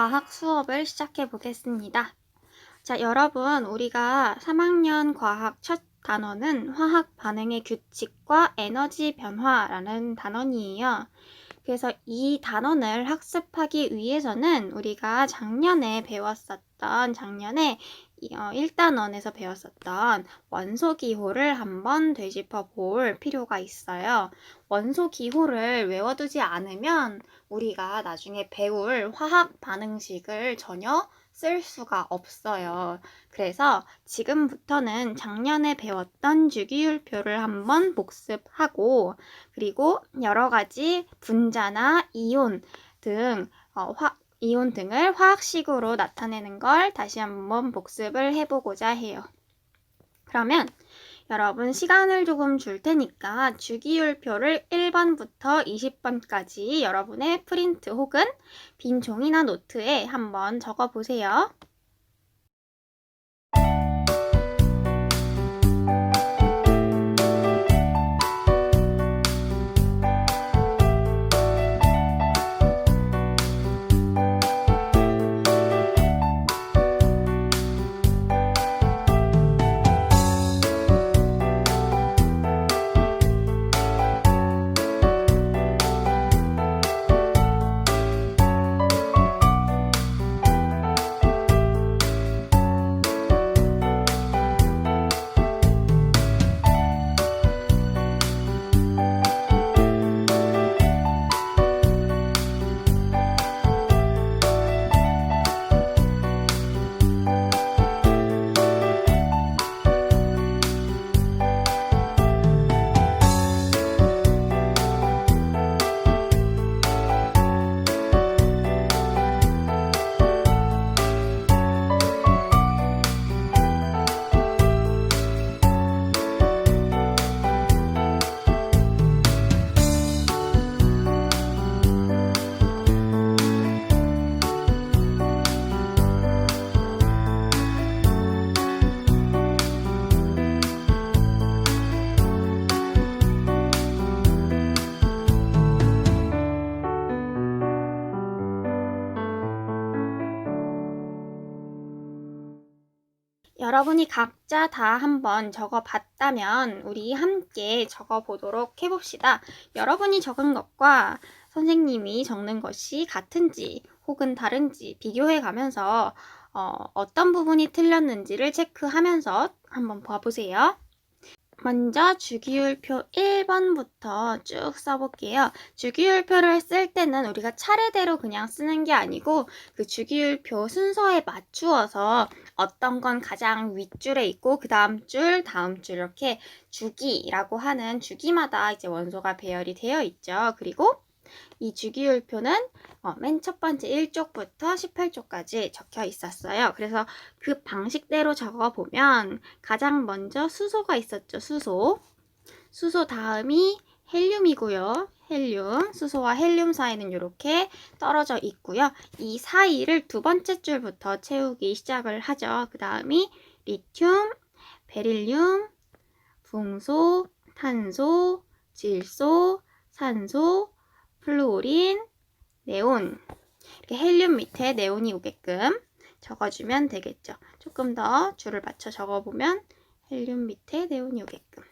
과학 수업을 시작해 보겠습니다. 자, 여러분, 우리가 3학년 과학 첫 단원은 화학 반응의 규칙과 에너지 변화라는 단원이에요. 그래서 이 단원을 학습하기 위해서는 우리가 작년에 1단원에서 배웠었던 원소기호를 한번 되짚어 볼 필요가 있어요. 원소기호를 외워두지 않으면 우리가 나중에 배울 화학 반응식을 전혀 쓸 수가 없어요. 그래서 지금부터는 작년에 배웠던 주기율표를 한번 복습하고, 그리고 여러 가지 분자나 이온 등을 화학식으로 나타내는 걸 다시 한번 복습을 해보고자 해요. 그러면 여러분 시간을 조금 줄 테니까 주기율표를 1번부터 20번까지 여러분의 프린트 혹은 빈 종이나 노트에 한번 적어보세요. 여러분이 각자 다 한번 적어봤다면 우리 함께 적어보도록 해봅시다. 여러분이 적은 것과 선생님이 적는 것이 같은지 혹은 다른지 비교해가면서 어떤 부분이 틀렸는지를 체크하면서 한번 봐보세요. 먼저 주기율표 1번부터 쭉 써볼게요. 주기율표를 쓸 때는 우리가 차례대로 그냥 쓰는 게 아니고 그 주기율표 순서에 맞추어서 어떤 건 가장 윗줄에 있고 그 다음 줄 이렇게 주기라고 하는 주기마다 이제 원소가 배열이 되어 있죠. 그리고 이 주기율표는 맨 첫 번째 1쪽부터 18쪽까지 적혀 있었어요. 그래서 그 방식대로 적어보면 가장 먼저 수소가 있었죠. 수소 다음이 헬륨이고요. 수소와 헬륨 사이는 이렇게 떨어져 있고요. 이 사이를 두 번째 줄부터 채우기 시작을 하죠. 그 다음이 리튬, 베릴륨, 붕소, 탄소, 질소, 산소, 플루오린, 네온. 이렇게 헬륨 밑에 네온이 오게끔 적어주면 되겠죠. 조금 더 줄을 맞춰 적어보면 헬륨 밑에 네온이 오게끔.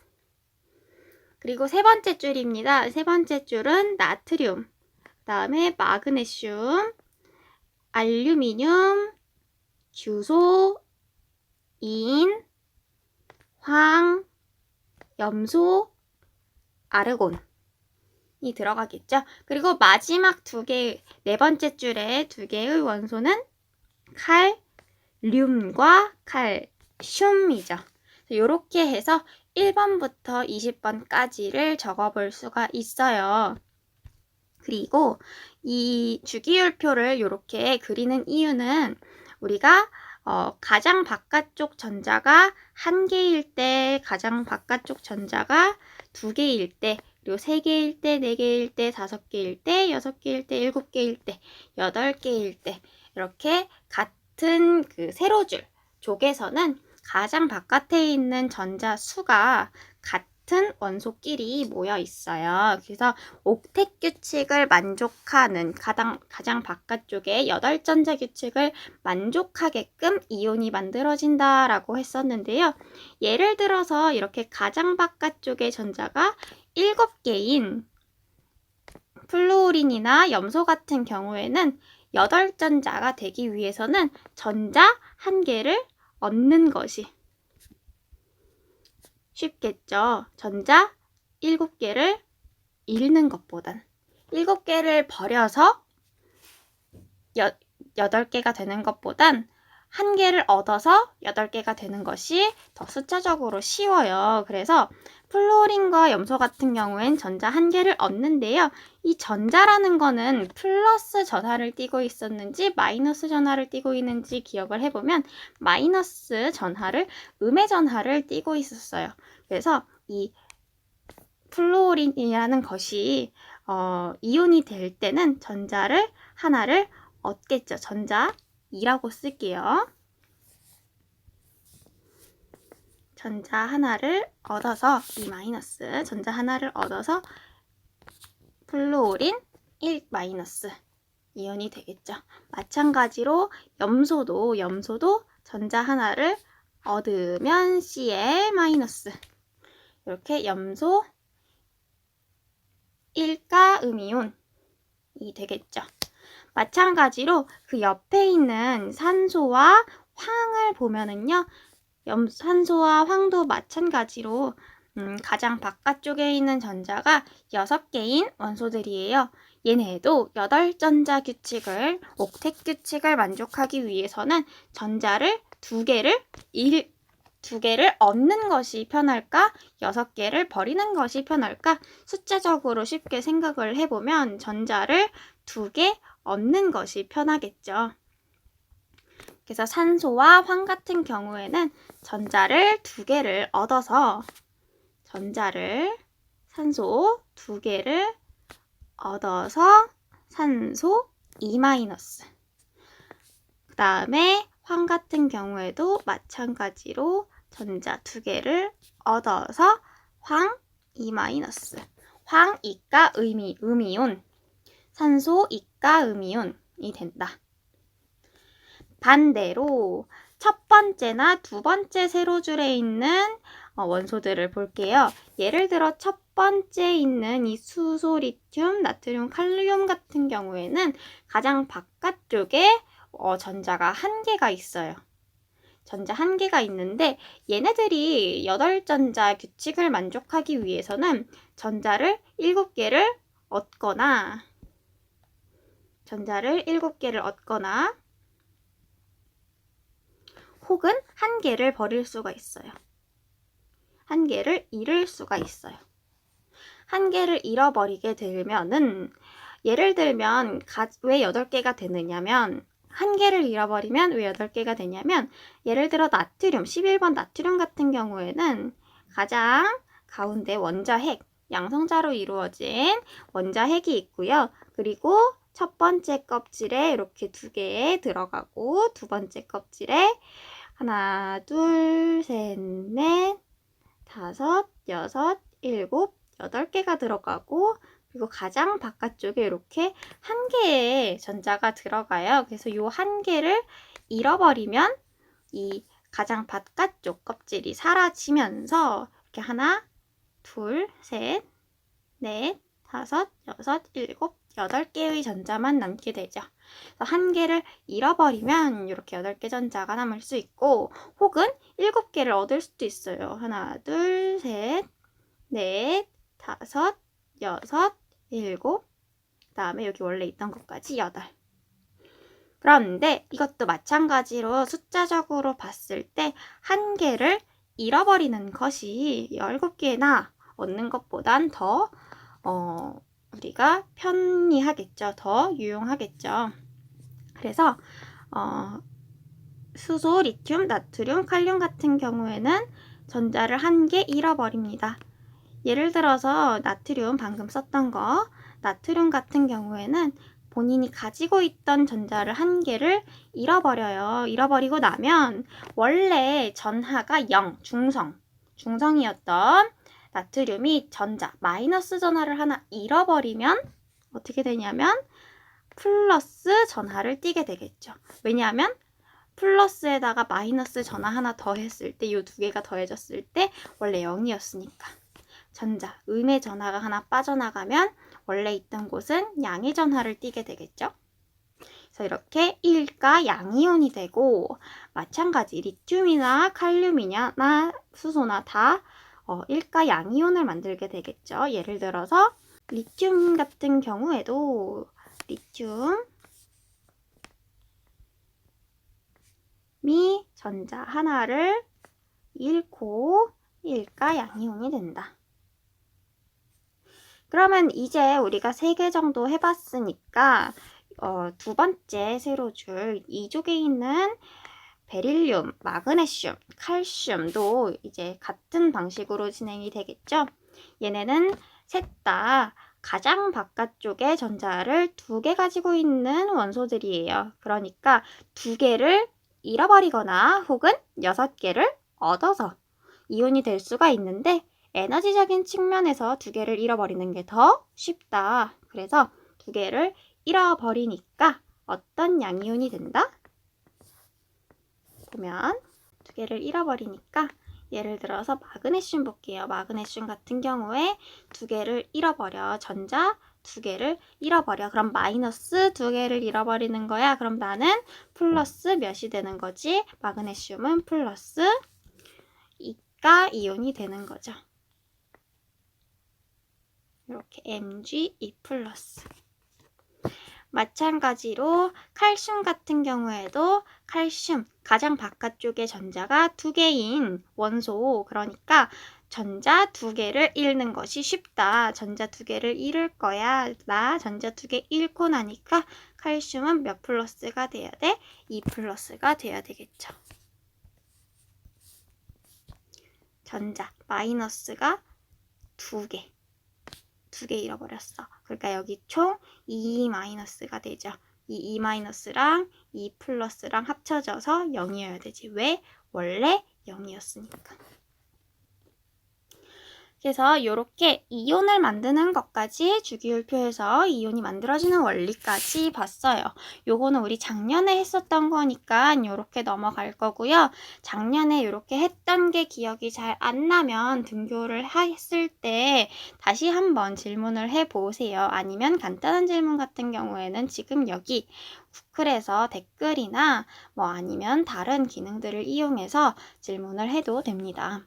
그리고 세 번째 줄입니다. 세 번째 줄은 나트륨, 그 다음에 마그네슘, 알루미늄, 규소, 인, 황, 염소, 아르곤. 이 들어가겠죠. 그리고 마지막 네 번째 줄에 두 개의 원소는 칼륨과 칼슘이죠. 이렇게 해서 1번부터 20번까지를 적어볼 수가 있어요. 그리고 이 주기율표를 이렇게 그리는 이유는 우리가 가장 바깥쪽 전자가 1개일 때, 가장 바깥쪽 전자가 2개일 때, 그리고 3개일 때, 4개일 때, 5개일 때, 6개일 때, 7개일 때, 8개일 때 이렇게 같은 그 세로줄 쪽에서는 가장 바깥에 있는 전자 수가 같은 원소끼리 모여 있어요. 그래서 옥텟 규칙을 만족하는 가장 바깥쪽에 8전자 규칙을 만족하게끔 이온이 만들어진다라고 했었는데요. 예를 들어서 이렇게 가장 바깥쪽에 전자가 7개인 플루오린이나 염소 같은 경우에는 8전자가 되기 위해서는 전자 1개를 얻는 것이 쉽겠죠. 전자 7개를 잃는 것보단 7개를 버려서 8개가 되는 것보단 1개를 얻어서 8개가 되는 것이 더 숫자적으로 쉬워요. 그래서 플루오린과 염소 같은 경우엔 전자 1개를 얻는데요. 이 전자라는 거는 플러스 전하를 띠고 있었는지 마이너스 전하를 띠고 있는지 기억을 해보면 마이너스 전하를 음의 전하를 띠고 있었어요. 그래서 이 플루오린이라는 것이 이온이 될 때는 전자를 하나를 얻겠죠. 전자 2라고 쓸게요. 전자 하나를 얻어서 이 마이너스 전자 하나를 얻어서 플루오린 1 마이너스 이온이 되겠죠. 마찬가지로 염소도 전자 하나를 얻으면 Cl 마이너스 이렇게 염소 1가 음이온이 되겠죠. 마찬가지로 그 옆에 있는 산소와 황을 보면은요. 산소와 황도 마찬가지로 가장 바깥쪽에 있는 전자가 6개인 원소들이에요. 얘네도 8전자 규칙을, 옥텟 규칙을 만족하기 위해서는 전자를 2개를 얻는 것이 편할까? 6개를 버리는 것이 편할까? 숫자적으로 쉽게 생각을 해보면 전자를 2개 얻는 것이 편하겠죠. 그래서 산소와 황 같은 경우에는 전자를 2개를 얻어서 산소 2개를 얻어서 산소 2-. 그 다음에 황 같은 경우에도 마찬가지로 전자 2개를 얻어서 황 2-. 황 2가 음이온, 산소 2가 음이온이 된다. 반대로 첫 번째나 두 번째 세로줄에 있는 원소들을 볼게요. 예를 들어 첫 번째 있는 이 수소, 리튬, 나트륨, 칼륨 같은 경우에는 가장 바깥쪽에 전자가 1개가 있어요. 전자 1개가 있는데 얘네들이 8전자 규칙을 만족하기 위해서는 전자를 7개를 얻거나 혹은 1개를 버릴 수가 있어요. 1개를 잃을 수가 있어요. 1개를 잃어버리게 되면은 예를 들면 왜 8개가 되느냐면 1개를 잃어버리면 왜 8개가 되냐면 예를 들어 나트륨, 11번 나트륨 같은 경우에는 가장 가운데 원자핵, 양성자로 이루어진 원자핵이 있고요. 그리고 첫 번째 껍질에 이렇게 2개 들어가고 두 번째 껍질에 하나, 둘, 셋, 넷, 5, 6, 7, 8개가 들어가고 그리고 가장 바깥쪽에 이렇게 1개의 전자가 들어가요. 그래서 이 1개를 잃어버리면 이 가장 바깥쪽 껍질이 사라지면서 이렇게 하나, 둘, 셋, 넷, 5, 6, 7, 8개의 전자만 남게 되죠. 1개를 잃어버리면 이렇게 8개 전자가 남을 수 있고 혹은 7개를 얻을 수도 있어요. 하나, 둘, 셋, 넷, 5, 6, 7, 그 다음에 여기 원래 있던 것까지 8. 그런데 이것도 마찬가지로 숫자적으로 봤을 때 1개를 잃어버리는 것이 7개나 얻는 것보단 더 우리가 편리하겠죠. 더 유용하겠죠. 그래서 수소, 리튬, 나트륨, 칼륨 같은 경우에는 전자를 1개 잃어버립니다. 예를 들어서 나트륨 방금 썼던 거 나트륨 같은 경우에는 본인이 가지고 있던 전자를 1개를 잃어버려요. 잃어버리고 나면 원래 전하가 0, 중성이었던 나트륨이 전자, 마이너스 전하를 하나 잃어버리면 어떻게 되냐면 플러스 전하를 띠게 되겠죠. 왜냐하면 플러스에다가 마이너스 전하 하나 더했을 때, 이 두 개가 더해졌을 때 원래 0이었으니까 전자, 음의 전하가 하나 빠져나가면 원래 있던 곳은 양의 전하를 띠게 되겠죠. 그래서 이렇게 일가 양이온이 되고, 마찬가지 리튬이나 칼륨이나 수소나 다 일가 양이온을 만들게 되겠죠. 예를 들어서 리튬 같은 경우에도 리튬이 전자 하나를 잃고 일가 양이온이 된다. 그러면 이제 우리가 3개 정도 해봤으니까 두 번째 세로줄 2쪽에 있는 베릴륨, 마그네슘, 칼슘도 이제 같은 방식으로 진행이 되겠죠. 얘네는 셋 다 가장 바깥쪽에 전자를 2개 가지고 있는 원소들이에요. 그러니까 2개를 잃어버리거나 혹은 6개를 얻어서 이온이 될 수가 있는데, 에너지적인 측면에서 2개를 잃어버리는 게 더 쉽다. 그래서 2개를 잃어버리니까 어떤 양이온이 된다? 보면 2개를 잃어버리니까 예를 들어서 마그네슘 볼게요. 마그네슘 같은 경우에 2개를 잃어버려. 전자 2개를 잃어버려. 그럼 마이너스 2개를 잃어버리는 거야. 그럼 나는 플러스 몇이 되는 거지? 마그네슘은 플러스 2가 이온이 되는 거죠. 이렇게 Mg2+. 마찬가지로 칼슘 같은 경우에도 칼슘 가장 바깥쪽에 전자가 2개인 원소, 그러니까 전자 2개를 잃는 것이 쉽다. 전자 2개를 잃을 거야. 나 전자 2개 잃고 나니까 칼슘은 몇 플러스가 돼야 돼? 2+가 돼야 되겠죠. 전자 마이너스가 2개 잃어버렸어. 그러니까 여기 총 2-가 되죠. 이 2-랑 2+랑 합쳐져서 0이어야 되지. 왜? 원래 0이었으니까. 그래서 이렇게 이온을 만드는 것까지 주기율표에서 이온이 만들어지는 원리까지 봤어요. 요거는 우리 작년에 했었던 거니까 이렇게 넘어갈 거고요. 작년에 이렇게 했던 게 기억이 잘 안 나면 등교를 했을 때 다시 한번 질문을 해보세요. 아니면 간단한 질문 같은 경우에는 지금 여기 구글에서 댓글이나 뭐 아니면 다른 기능들을 이용해서 질문을 해도 됩니다.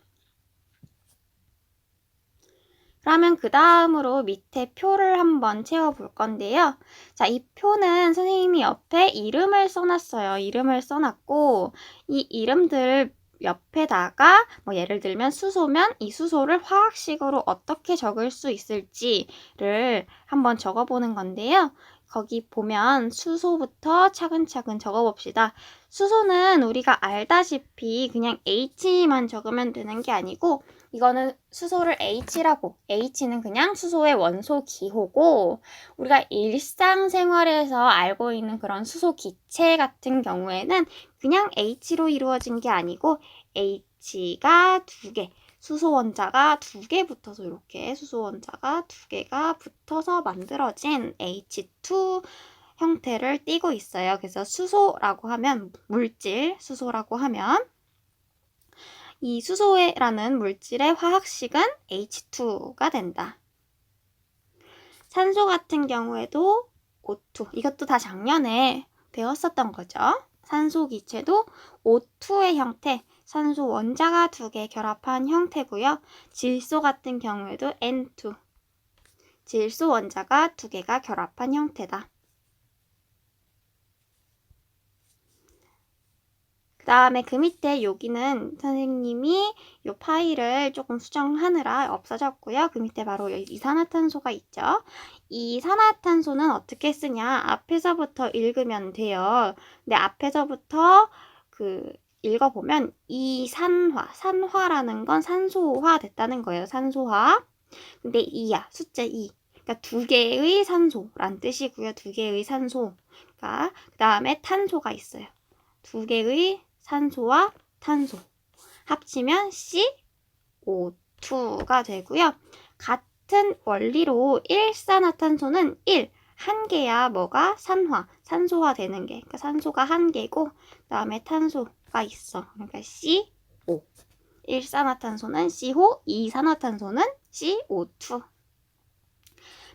그러면 그 다음으로 밑에 표를 한번 채워볼 건데요. 자, 이 표는 선생님이 옆에 이름을 써놨어요. 이름을 써놨고, 이 이름들 옆에다가 뭐 예를 들면 수소면 이 수소를 화학식으로 어떻게 적을 수 있을지를 한번 적어보는 건데요. 거기 보면 수소부터 차근차근 적어봅시다. 수소는 우리가 알다시피 그냥 H만 적으면 되는 게 아니고, 이거는 수소를 H라고, H는 그냥 수소의 원소 기호고, 우리가 일상생활에서 알고 있는 그런 수소 기체 같은 경우에는 그냥 H로 이루어진 게 아니고 H가 2개, 수소 원자가 2개 붙어서 이렇게 수소 원자가 2개가 붙어서 만들어진 H2 형태를 띠고 있어요. 그래서 수소라고 하면 물질, 수소라고 하면 이 수소라는 물질의 화학식은 H2가 된다. 산소 같은 경우에도 O2, 이것도 다 작년에 배웠었던 거죠. 산소 기체도 O2의 형태, 산소 원자가 2개 결합한 형태고요. 질소 같은 경우에도 N2, 질소 원자가 2개가 결합한 형태다. 그 다음에 그 밑에 여기는 선생님이 이 파일을 조금 수정하느라 없어졌고요. 그 밑에 바로 이산화탄소가 있죠. 이 이산화탄소는 어떻게 쓰냐? 앞에서부터 읽으면 돼요. 근데 앞에서부터 읽어보면 산화라는 건 산소화 됐다는 거예요. 산소화. 근데 2야. 숫자 2. 그러니까 2개의 산소란 뜻이고요. 2개의 산소. 그 다음에 탄소가 있어요. 2개의 산소와 탄소 합치면 CO2 CO2가 되고요. 같은 원리로 일산화탄소는 1, 한 개야 뭐가 산소화 되는 게. 그러니까 산소가 한 개고 그다음에 탄소가 있어. 그러니까 CO. 일산화탄소는 CO, 이산화탄소는 CO2.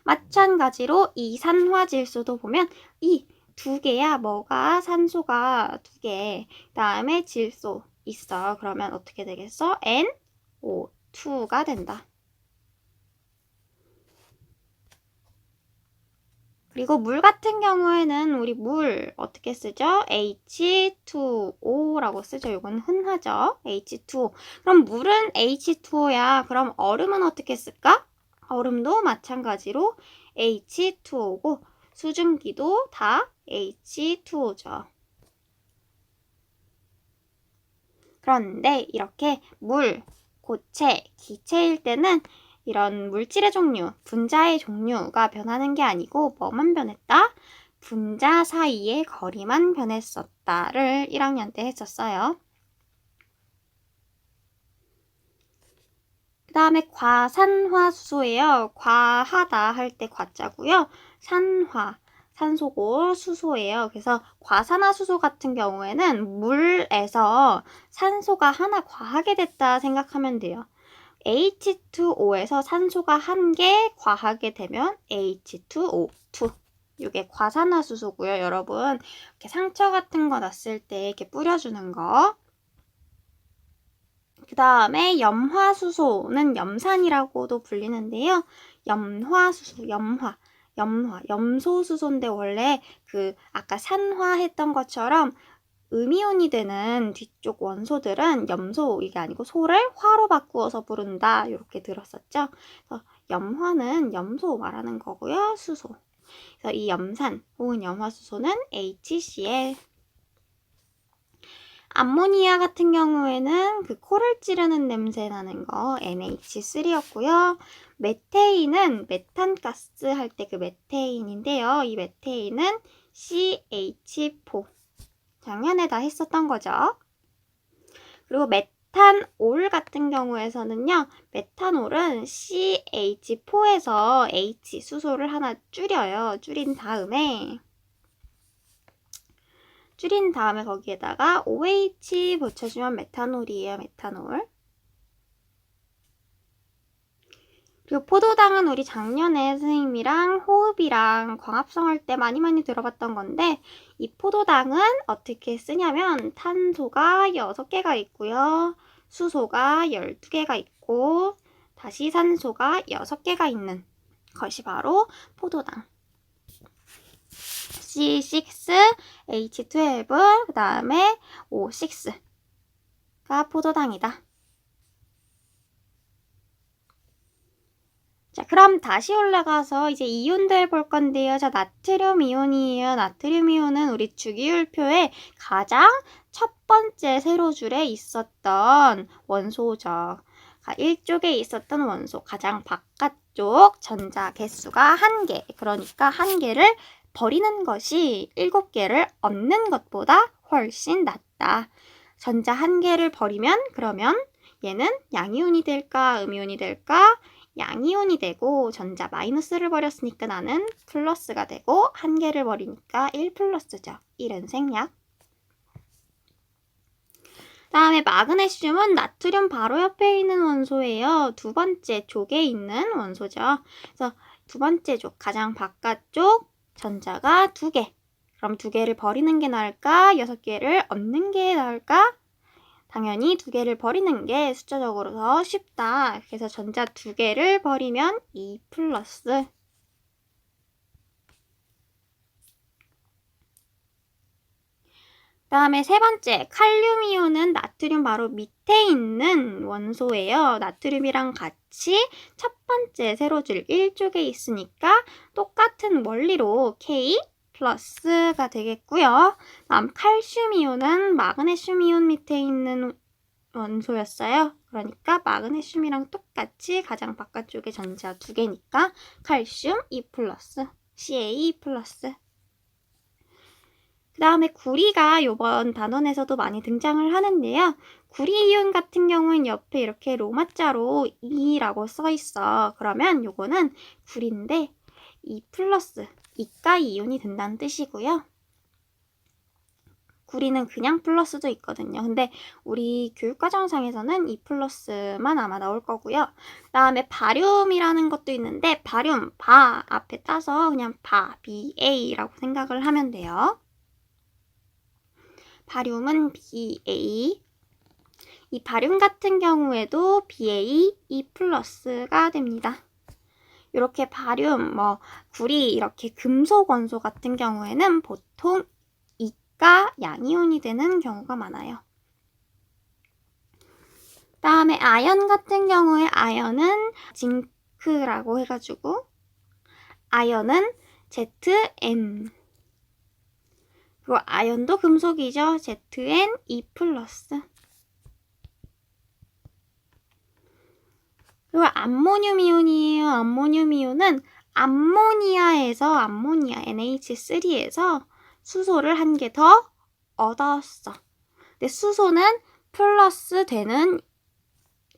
마찬가지로 이산화질소도 보면 이 두 개야 뭐가 산소가 두 개. 그다음에 질소 있어. 그러면 어떻게 되겠어? NO2가 된다. 그리고 물 같은 경우에는 우리 물 어떻게 쓰죠? H2O라고 쓰죠. 이건 흔하죠. H2O. 그럼 물은 H2O야. 그럼 얼음은 어떻게 쓸까? 얼음도 마찬가지로 H2O고 수증기도 다 H2O죠. 그런데 이렇게 물, 고체, 기체일 때는 이런 물질의 종류, 분자의 종류가 변하는 게 아니고 뭐만 변했다? 분자 사이의 거리만 변했었다를 1학년 때 했었어요. 그 다음에 과산화수소예요. 과하다 할 때 과자고요. 산화, 산소고 수소예요. 그래서 과산화수소 같은 경우에는 물에서 산소가 하나 과하게 됐다 생각하면 돼요. H2O에서 산소가 한 개 과하게 되면 H2O2. 이게 과산화수소고요, 여러분. 이렇게 상처 같은 거 났을 때 이렇게 뿌려주는 거. 그 다음에 염화수소는 염산이라고도 불리는데요. 염화수소, 염소수소인데 원래 아까 산화했던 것처럼 음이온이 되는 뒤쪽 원소들은 염소 이게 아니고 소를 화로 바꾸어서 부른다 이렇게 들었었죠. 그래서 염화는 염소 말하는 거고요. 수소. 그래서 이 염산 혹은 염화수소는 HCl. 암모니아 같은 경우에는 코를 찌르는 냄새 나는 거 NH3였고요. 메테인은 메탄가스 할 때 메테인인데요. 이 메테인은 CH4. 작년에 다 했었던 거죠. 그리고 메탄올 같은 경우에서는요. 메탄올은 CH4에서 H 수소를 하나 줄여요. 줄인 다음에 거기에다가 OH 붙여주면 메탄올이에요. 메탄올. 그리고 포도당은 우리 작년에 선생님이랑 호흡이랑 광합성 할 때 많이 들어봤던 건데 이 포도당은 어떻게 쓰냐면 탄소가 6개가 있고요. 수소가 12개가 있고 다시 산소가 6개가 있는 것이 바로 포도당. C6, H12, 그 다음에 O6가 포도당이다. 자, 그럼 다시 올라가서 이제 이온들 볼 건데요. 자, 나트륨 이온이에요. 나트륨 이온은 우리 주기율표에 가장 첫 번째 세로줄에 있었던 원소죠. 1쪽에 있었던 원소, 가장 바깥쪽 전자 개수가 1개. 그러니까 1개를 버리는 것이 7개를 얻는 것보다 훨씬 낫다. 전자 1개를 버리면 그러면 얘는 양이온이 될까, 음이온이 될까? 양이온이 되고 전자 마이너스를 버렸으니까 나는 플러스가 되고 1개를 버리니까 1 플러스죠. 1은 생략. 다음에 마그네슘은 나트륨 바로 옆에 있는 원소예요. 두 번째 족에 있는 원소죠. 그래서 두 번째 족, 가장 바깥쪽 전자가 2개. 그럼 2개를 버리는 게 나을까? 6개를 얻는 게 나을까? 당연히 2개를 버리는 게 숫자적으로 더 쉽다. 그래서 전자 2개를 버리면 2 플러스. 다음에 세 번째, 칼륨 이온은 나트륨 바로 밑에 있는 원소예요. 나트륨이랑 같이 첫 번째 세로줄 1쪽에 있으니까 똑같은 원리로 K 플러스가 되겠고요. 다음 칼슘 이온은 마그네슘 이온 밑에 있는 원소였어요. 그러니까 마그네슘이랑 똑같이 가장 바깥쪽에 전자 2개니까 칼슘 2 플러스, Ca 플러스. 그 다음에 구리가 이번 단원에서도 많이 등장을 하는데요. 구리이온 같은 경우는 옆에 이렇게 로마자로 E라고 써 있어. 그러면 요거는 구리인데 E 플러스 이가 이온이 된다는 뜻이고요. 구리는 그냥 플러스도 있거든요. 근데 우리 교육과정상에서는 E 플러스만 아마 나올 거고요. 그다음에 바륨이라는 것도 있는데 바륨, 바 앞에 따서 그냥 BA라고 생각을 하면 돼요. 바륨은 BA. 이 바륨 같은 경우에도 BA, E 플러스가 됩니다. 이렇게 바륨, 구리 이렇게 금속 원소 같은 경우에는 보통 이가 양이온이 되는 경우가 많아요. 다음에 아연 같은 경우에 아연은 징크라고 해가지고 아연은 ZN. 그리고 아연도 금속이죠. ZN2+. 그리고 암모늄 이온이에요. 암모늄 이온은 암모니아에서 암모니아 NH3에서 수소를 한 개 더 얻었어. 근데 수소는 플러스 되는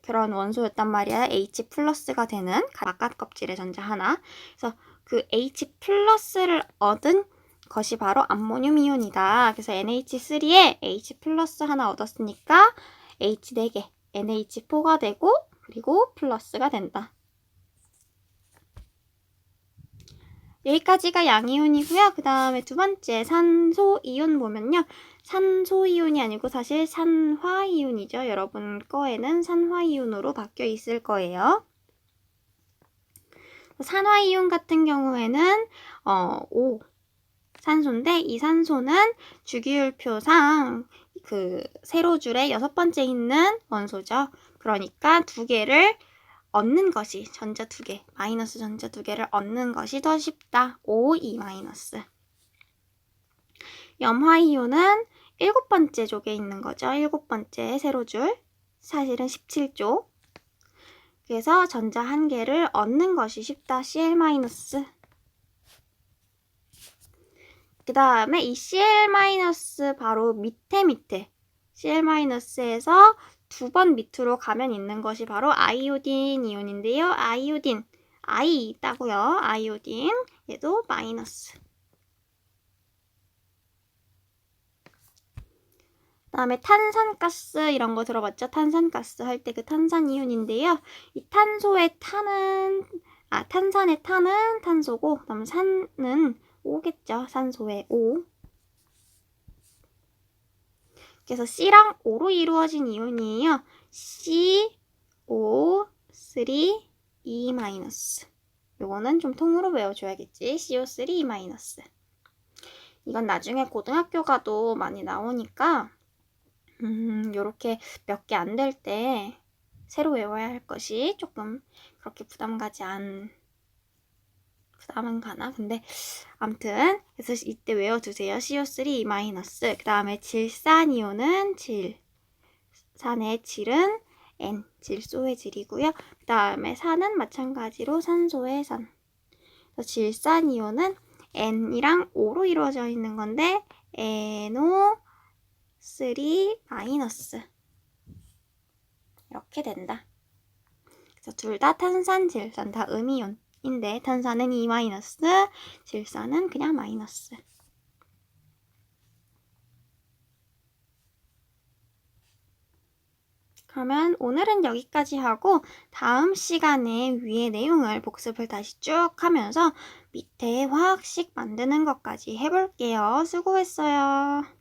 그런 원소였단 말이야. H 플러스가 되는 바깥 껍질의 전자 하나. 그래서 그 H 플러스를 얻은 것이 바로 암모늄 이온이다. 그래서 NH3에 H 플러스 하나 얻었으니까 H 4개, NH4가 되고 그리고 플러스가 된다. 여기까지가 양이온이고요. 그 다음에 두 번째 산소이온 보면요. 산소이온이 아니고 사실 산화이온이죠. 여러분 거에는 산화이온으로 바뀌어 있을 거예요. 산화이온 같은 경우에는 O 산소인데 이 산소는 주기율표상 그 세로줄에 6번째 있는 원소죠. 그러니까 두 개를 얻는 것이 전자 2개, 마이너스 전자 2개를 얻는 것이 더 쉽다. O2 마이너스. 염화이온은 7번째 족에 있는 거죠. 7번째 세로줄. 사실은 17족. 그래서 전자 1개를 얻는 것이 쉽다. Cl 마이너스. 그 다음에 이 Cl 마이너스 바로 밑에 Cl 마이너스에서 2번 밑으로 가면 있는 것이 바로 아이오딘 이온인데요. 아이오딘, I 있다고요. 아이오딘, 얘도 마이너스. 그 다음에 탄산가스 이런 거 들어봤죠? 탄산가스 할 때 그 탄산 이온인데요. 이 탄소의 탄은, 탄산의 탄은 탄소고, 그다음 산은 O겠죠. 산소의 O. 그래서 C랑 O로 이루어진 이온이에요. CO3 E-. 요거는 좀 통으로 외워줘야겠지. CO3 E-. 이건 나중에 고등학교 가도 많이 나오니까 요렇게 몇 개 안 될 때 새로 외워야 할 것이 조금 그렇게 부담은 가나? 근데 아무튼 그래서 이때 외워두세요. CO3 E-. 그 다음에 질산이온은 산의 질은 N, 질소의 질이고요. 그 다음에 산은 마찬가지로 산소의 산. 질산이온은 N이랑 O로 이루어져 있는 건데 NO3- 이렇게 된다. 그래서 둘 다 탄산, 질산 다 음이온인데 탄산은 E-, 질산은 그냥 마이너스. 그러면 오늘은 여기까지 하고 다음 시간에 위의 내용을 복습을 다시 쭉 하면서 밑에 화학식 만드는 것까지 해볼게요. 수고했어요.